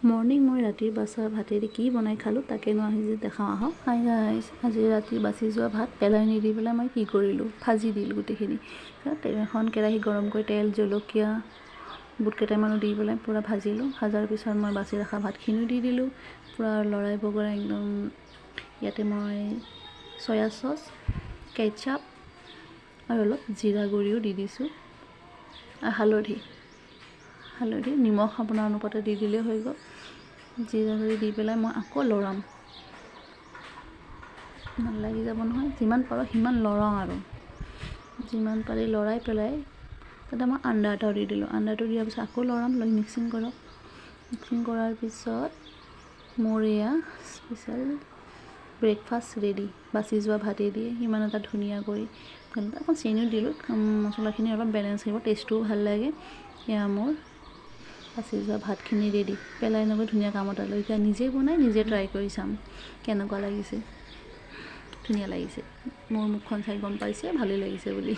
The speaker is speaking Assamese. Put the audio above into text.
মৰ্ণিং মই ৰাতিৰ বাচা ভাতেৰে কি বনাই খালোঁ তাকেনো আজি দেখাওঁ আহক। হাই গাইছ, আজি ৰাতি বাচি যোৱা ভাত পেলাই নিদি পেলাই মই কি কৰিলোঁ, ভাজি দিলোঁ গোটেইখিনি। এখন কেৰাহী গৰম কৰি তেল জলকীয়া বুট কেইটামানো দি পেলাই পূৰা ভাজিলোঁ। ভাজাৰ পিছত মই বাচি ৰখা ভাতখিনিও দি দিলোঁ, পূৰা লৰাই বগৰাই একদম। ইয়াতে মই চয়া চচ, কেটচাপ আৰু অলপ জিৰা গুড়িও দি দিছোঁ আৰু হালধি নিমখ আপোনাৰ অনুপাতে দি দিলেই হৈ গ'ল। জিৰা গুড়ি দি পেলাই মই আকৌ লৰাম, লাগি যাব নহয়। যিমান পাৰোঁ সিমান লৰাওঁ আৰু যিমান পাৰি লৰাই পেলাই তাতে মই আন্দা এটাও দি দিলোঁ। আন্দাটো দিয়াৰ পিছত আকৌ লৰাম, মিক্সিং কৰাৰ পিছত মোৰ এয়া স্পেচিয়েল ব্ৰেকফাষ্ট ৰেডি। বাচি যোৱা ভাতেই দিয়ে ইমান এটা ধুনীয়া কৰি অকণ চেনিও দিলোঁ, মছলাখিনি অলপ বেলেঞ্চ আহিব, টেষ্টটোও ভাল লাগে। এয়া মোৰ বাচি যোৱা ভাতখিনি ৰেডি, পেলাই নগৈ ধুনীয়া কাম এটা লৈ এতিয়া নিজে বনাই নিজে ট্ৰাই কৰি চাম কেনেকুৱা লাগিছে। ধুনীয়া লাগিছে, মোৰ মুখখন চাই গম পাইছে ভালেই লাগিছে বুলি।